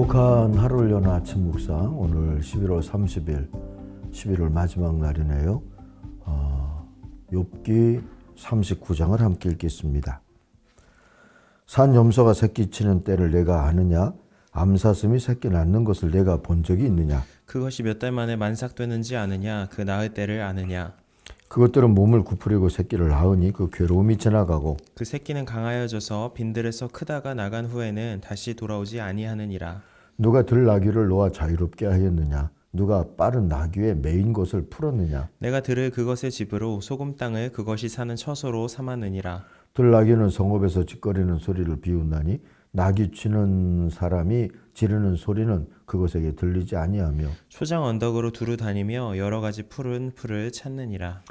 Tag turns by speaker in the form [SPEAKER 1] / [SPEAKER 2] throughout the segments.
[SPEAKER 1] 행복한 하루를 여는 아침 묵상, 오늘 11월 30일 11월 마지막 날이네요. 욥기 39장을 함께 읽겠습니다. 산 염소가 새끼치는 때를 내가 아느냐? 암사슴이 새끼 낳는 것을 내가 본 적이 있느냐?
[SPEAKER 2] 그것이 몇 달 만에 만삭되는지 아느냐? 그 낳을 때를 아느냐?
[SPEAKER 1] 그것들은 몸을 구부리고 새끼를 낳으니 그 괴로움이 지나가고
[SPEAKER 2] 그 새끼는 강하여져서 빈들에서 크다가 나간 후에는 다시 돌아오지 아니하느니라.
[SPEAKER 1] 누가 들나귀를 놓아 자유롭게 하였느냐? 누가 빠른 나귀에 매인 것을 풀었느냐?
[SPEAKER 2] 내가 들을 그것의 집으로 소금 땅을 그것이 사는 처소로 삼았느니라.
[SPEAKER 1] 들나귀는 성읍에서 찌꺼리는 소리를 비웃나니 나귀 치는 사람이 지르는 소리는 그것에게 들리지 아니하며
[SPEAKER 2] 초장 언덕으로 두루 다니며 여러 가지 푸른 풀을 찾느니라.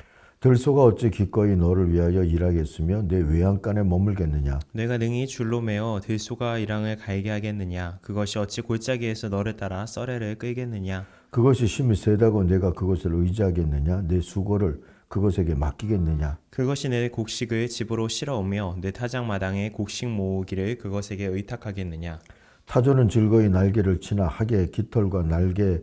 [SPEAKER 1] 들소가 어찌 기꺼이 너를 위하여 일하겠으며 내 외양간에 머물겠느냐?
[SPEAKER 2] 내가 능히 줄로 매어 들소가 이랑을 갈게 하겠느냐? 그것이 어찌 골짜기에서 너를 따라 썰애를 끌겠느냐?
[SPEAKER 1] 그것이 힘이 세다고 내가 그것을 의지하겠느냐? 내 수고를 그것에게 맡기겠느냐?
[SPEAKER 2] 그것이 내 곡식을 집으로 실어오며 내 타작마당에 곡식 모으기를 그것에게 의탁하겠느냐?
[SPEAKER 1] 타조는 즐거이 날개를 치나 하게 깃털과 날개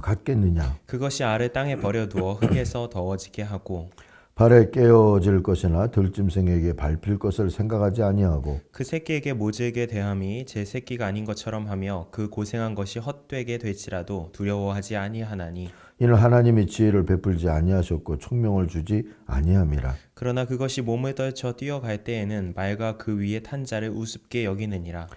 [SPEAKER 1] 같겠느냐?
[SPEAKER 2] 그것이 알을 땅에 버려두어 흙에서 더워지게 하고
[SPEAKER 1] 발에 깨어질 것이나 들짐승에게 밟힐 것을 생각하지 아니하고
[SPEAKER 2] 그 새끼에게 모질게 대함이 제 새끼가 아닌 것처럼 하며 그 고생한 것이 헛되게 될지라도 두려워하지 아니하나니
[SPEAKER 1] 이는 하나님이 지혜를 베풀지 아니하셨고 총명을 주지 아니함이라.
[SPEAKER 2] 그러나 그것이 몸을 떨쳐 뛰어갈 때에는 말과 그 위에 탄 자를 우습게 여기느니라.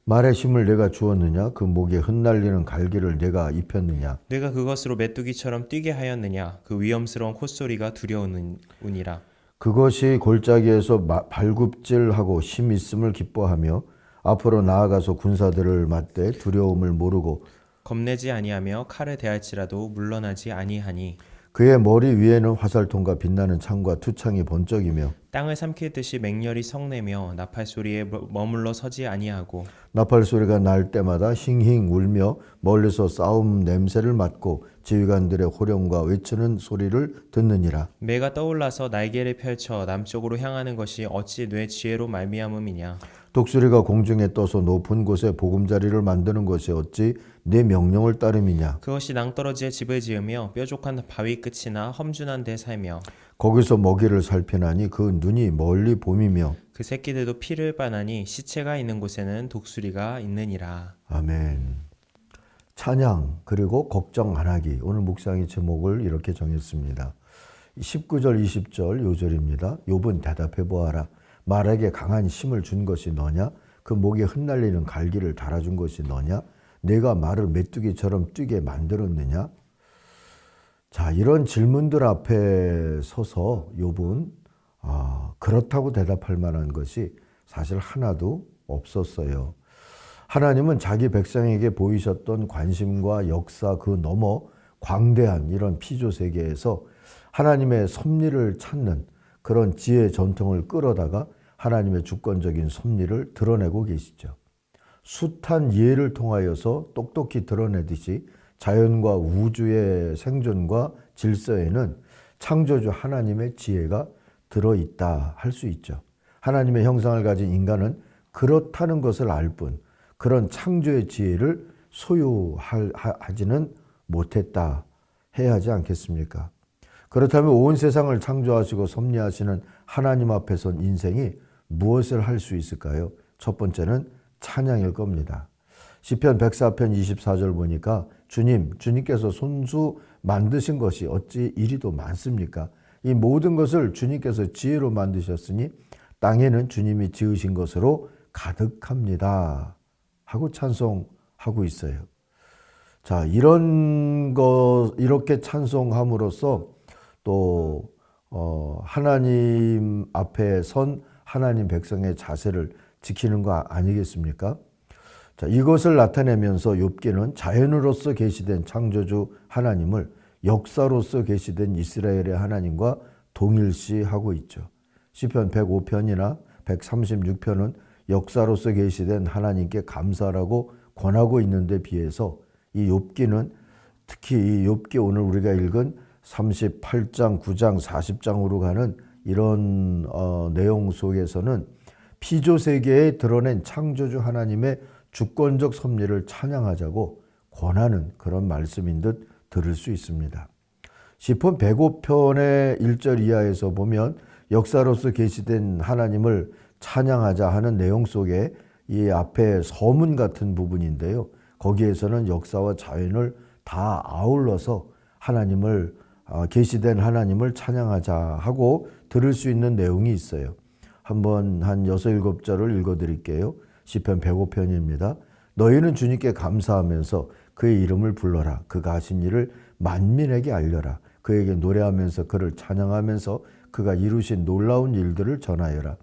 [SPEAKER 1] 말의 힘을 내가 주었느냐? 그 목에 흩날리는 갈기를 내가 입혔느냐?
[SPEAKER 2] 내가 그것으로 메뚜기처럼 뛰게 하였느냐? 그 위험스러운 콧소리가 두려우니라.
[SPEAKER 1] 그것이 골짜기에서 발굽질하고 힘 있음을 기뻐하며 앞으로 나아가서 군사들을 맞대 두려움을 모르고
[SPEAKER 2] 겁내지 아니하며 칼을 대할지라도 물러나지 아니하니
[SPEAKER 1] 그의 머리 위에는 화살통과 빛나는 창과 투창이 번쩍이며
[SPEAKER 2] 땅을 삼킬 듯이 맹렬히 성내며 나팔 소리에 머물러 서지 아니하고
[SPEAKER 1] 나팔 소리가 날 때마다 힝힝 울며 멀리서 싸움 냄새를 맡고 지휘관들의 호령과 외치는 소리를 듣느니라.
[SPEAKER 2] 매가 떠올라서 날개를 펼쳐 남쪽으로 향하는 것이 어찌 뇌 지혜로 말미암음이냐.
[SPEAKER 1] 독수리가 공중에 떠서 높은 곳에 보금자리를 만드는 것이 어찌 내 명령을 따름이냐.
[SPEAKER 2] 그것이 낭떠러지에 집을 지으며 뾰족한 바위 끝이나 험준한 데 살며
[SPEAKER 1] 거기서 먹이를 살피나니 그 눈이 멀리 봄이며
[SPEAKER 2] 그 새끼들도 피를 빠나니 시체가 있는 곳에는 독수리가 있느니라.
[SPEAKER 1] 아멘. 찬양 그리고 걱정 안 하기. 오늘 묵상의 제목을 이렇게 정했습니다. 19절 20절 요절입니다. 욥은 대답해 보아라. 말에게 강한 힘을 준 것이 너냐? 그 목에 흩날리는 갈기를 달아준 것이 너냐? 내가 말을 메뚜기처럼 뛰게 만들었느냐? 자, 이런 질문들 앞에 서서 욥은 그렇다고 대답할 만한 것이 사실 하나도 없었어요. 하나님은 자기 백성에게 보이셨던 관심과 역사 그 너머 광대한 이런 피조 세계에서 하나님의 섭리를 찾는 그런 지혜 전통을 끌어다가 하나님의 주권적인 섭리를 드러내고 계시죠. 숱한 예를 통하여서 똑똑히 드러내듯이 자연과 우주의 생존과 질서에는 창조주 하나님의 지혜가 들어있다 할 수 있죠. 하나님의 형상을 가진 인간은 그렇다는 것을 알 뿐 그런 창조의 지혜를 소유하지는 못했다 해야 하지 않겠습니까? 그렇다면 온 세상을 창조하시고 섭리하시는 하나님 앞에 선 인생이 무엇을 할 수 있을까요? 첫 번째는 찬양일 겁니다. 시편 104편 24절 보니까 주님께서 손수 만드신 것이 어찌 이리도 많습니까? 이 모든 것을 주님께서 지혜로 만드셨으니 땅에는 주님이 지으신 것으로 가득합니다 하고 찬송하고 있어요. 자, 이렇게 찬송함으로써 또 하나님 앞에 선 하나님 백성의 자세를 지키는 거 아니겠습니까? 자, 이것을 나타내면서 욥기는 자연으로서 계시된 창조주 하나님을 역사로서 계시된 이스라엘의 하나님과 동일시하고 있죠. 시편 105편이나 136편은 역사로서 계시된 하나님께 감사라고 권하고 있는데 비해서 이 욥기는 특히 이 욥기 오늘 우리가 읽은 38장, 9장, 40장으로 가는 이런 내용 속에서는 피조 세계에 드러낸 창조주 하나님의 주권적 섭리를 찬양하자고 권하는 그런 말씀인 듯 들을 수 있습니다. 시편 105편의 1절 이하에서 보면 역사로서 계시된 하나님을 찬양하자 하는 내용 속에 이 앞에 서문 같은 부분인데요. 거기에서는 역사와 자연을 다 아울러서 하나님을 계시된 하나님을 찬양하자 하고 들을 수 있는 내용이 있어요. 한번 한 6, 7절을 읽어드릴게요. 시편 105편입니다. 너희는 주님께 감사하면서 그의 이름을 불러라. 그가 하신 일을 만민에게 알려라. 그에게 노래하면서 그를 찬양하면서 그가 이루신 놀라운 일들을 전하여라.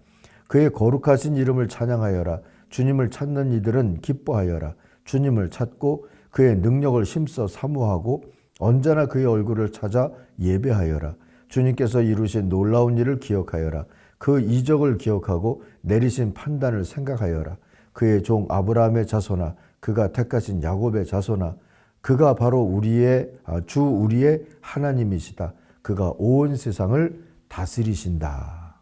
[SPEAKER 1] 그의 거룩하신 이름을 찬양하여라. 주님을 찾는 이들은 기뻐하여라. 주님을 찾고 그의 능력을 힘써 사모하고 언제나 그의 얼굴을 찾아 예배하여라. 주님께서 이루신 놀라운 일을 기억하여라. 그 이적을 기억하고 내리신 판단을 생각하여라. 그의 종 아브라함의 자손아, 그가 택하신 야곱의 자손아, 그가 바로 우리의 하나님이시다. 그가 온 세상을 다스리신다.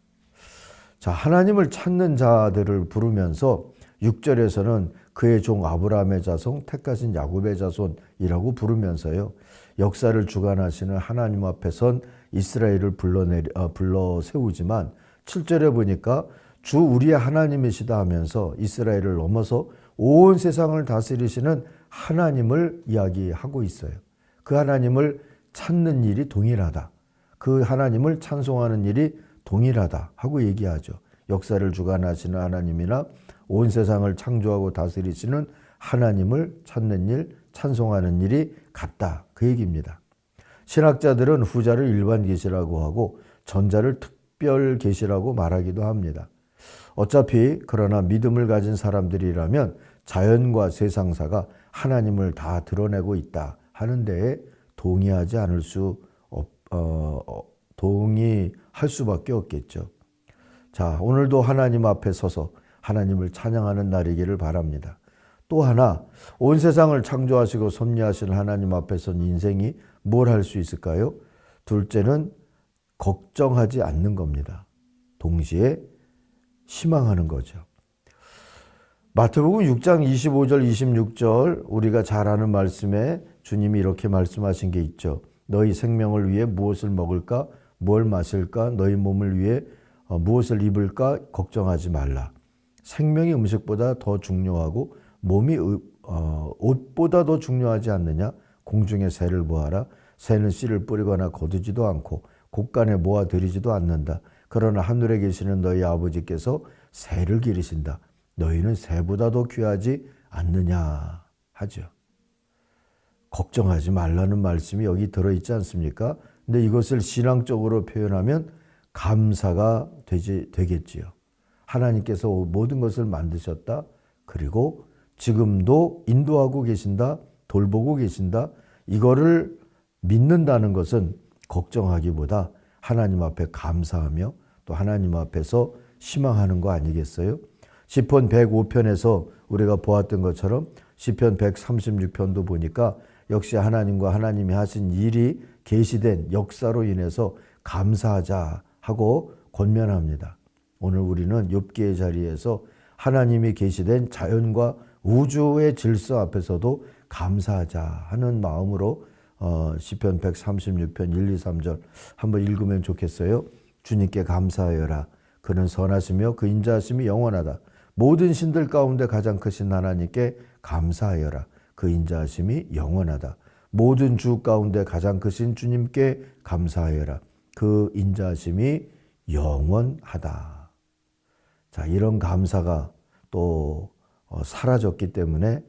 [SPEAKER 1] 자, 하나님을 찾는 자들을 부르면서 6절에서는 그의 종 아브라함의 자손, 택하신 야곱의 자손이라고 부르면서요. 역사를 주관하시는 하나님 앞에 선 이스라엘을 불러 세우지만 7절에 보니까 주 우리의 하나님이시다 하면서 이스라엘을 넘어서 온 세상을 다스리시는 하나님을 이야기하고 있어요. 그 하나님을 찾는 일이 동일하다. 그 하나님을 찬송하는 일이 동일하다 하고 얘기하죠. 역사를 주관하시는 하나님이나 온 세상을 창조하고 다스리시는 하나님을 찾는 일, 찬송하는 일이 같다. 그 얘기입니다. 신학자들은 후자를 일반 계시라고 하고 전자를 특별 계시라고 말하기도 합니다. 어차피 그러나 믿음을 가진 사람들이라면 자연과 세상사가 하나님을 다 드러내고 있다 하는 데에 동의할 수밖에 없겠죠. 자, 오늘도 하나님 앞에 서서 하나님을 찬양하는 날이기를 바랍니다. 또 하나, 온 세상을 창조하시고 섭리하시는 하나님 앞에 선 인생이 뭘 할 수 있을까요? 둘째는 걱정하지 않는 겁니다. 동시에 희망하는 거죠. 마태복음 6장 25절 26절 우리가 잘 아는 말씀에 주님이 이렇게 말씀하신 게 있죠. 너희 생명을 위해 무엇을 먹을까? 뭘 마실까? 너희 몸을 위해 무엇을 입을까? 걱정하지 말라. 생명이 음식보다 더 중요하고 몸이 옷보다 더 중요하지 않느냐? 공중의 새를 보아라. 새는 씨를 뿌리거나 거두지도 않고 곡간에 모아들이지도 않는다. 그러나 하늘에 계시는 너희 아버지께서 새를 기르신다. 너희는 새보다 더 귀하지 않느냐 하죠. 걱정하지 말라는 말씀이 여기 들어있지 않습니까? 근데 이것을 신앙적으로 표현하면 감사가 되겠지요. 하나님께서 모든 것을 만드셨다. 그리고 지금도 인도하고 계신다. 돌보고 계신다. 이거를 믿는다는 것은 걱정하기보다 하나님 앞에 감사하며 또 하나님 앞에서 희망하는 거 아니겠어요? 시편 105편에서 우리가 보았던 것처럼 시편 136편도 보니까 역시 하나님과 하나님이 하신 일이 계시된 역사로 인해서 감사하자 하고 권면합니다. 오늘 우리는 욥기의 자리에서 하나님이 계시된 자연과 우주의 질서 앞에서도 감사하자 하는 마음으로 시편 136편 1, 2, 3절 한번 읽으면 좋겠어요. 주님께 감사하여라. 그는 선하시며 그 인자하심이 영원하다. 모든 신들 가운데 가장 크신 하나님께 감사하여라. 그 인자하심이 영원하다. 모든 주 가운데 가장 크신 주님께 감사하여라. 그 인자하심이 영원하다. 자, 이런 감사가 또 사라졌기 때문에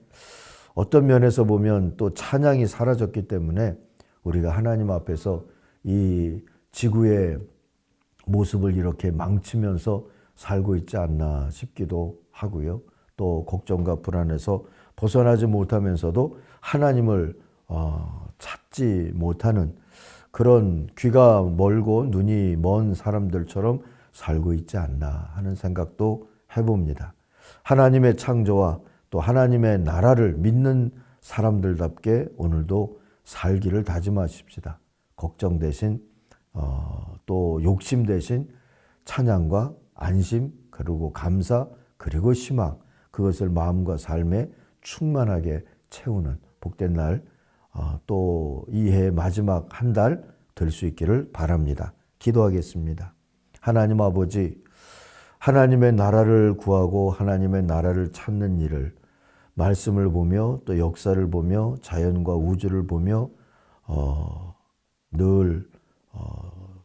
[SPEAKER 1] 어떤 면에서 보면 또 찬양이 사라졌기 때문에 우리가 하나님 앞에서 이 지구의 모습을 이렇게 망치면서 살고 있지 않나 싶기도 하고요. 또 걱정과 불안에서 벗어나지 못하면서도 하나님을 찾지 못하는 그런 귀가 멀고 눈이 먼 사람들처럼 살고 있지 않나 하는 생각도 해봅니다. 하나님의 창조와 또 하나님의 나라를 믿는 사람들답게 오늘도 살기를 다짐하십시다. 걱정 대신 또 욕심 대신 찬양과 안심 그리고 감사 그리고 희망 그것을 마음과 삶에 충만하게 채우는 복된 날, 또 이 해 마지막 한 달 될 수 있기를 바랍니다. 기도하겠습니다. 하나님 아버지, 하나님의 나라를 구하고 하나님의 나라를 찾는 일을 말씀을 보며 또 역사를 보며 자연과 우주를 보며 늘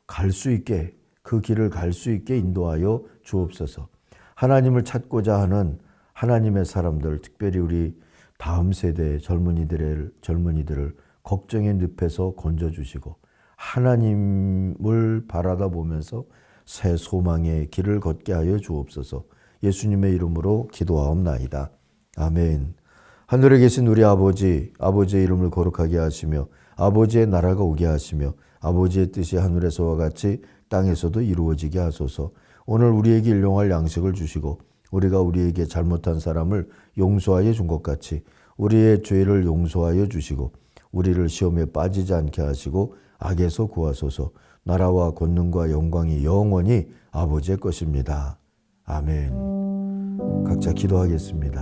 [SPEAKER 1] 갈 수 있게, 그 길을 갈 수 있게 인도하여 주옵소서. 하나님을 찾고자 하는 하나님의 사람들, 특별히 우리 다음 세대의 젊은이들을 걱정의 늪에서 건져주시고 하나님을 바라다 보면서 새 소망의 길을 걷게 하여 주옵소서. 예수님의 이름으로 기도하옵나이다. 아멘. 하늘에 계신 우리 아버지, 아버지의 이름을 거룩하게 하시며 아버지의 나라가 오게 하시며 아버지의 뜻이 하늘에서와 같이 땅에서도 이루어지게 하소서. 오늘 우리에게 일용할 양식을 주시고 우리가 우리에게 잘못한 사람을 용서하여 준 것 같이 우리의 죄를 용서하여 주시고 우리를 시험에 빠지지 않게 하시고 악에서 구하소서. 나라와 권능과 영광이 영원히 아버지의 것입니다. 아멘. 각자 기도하겠습니다.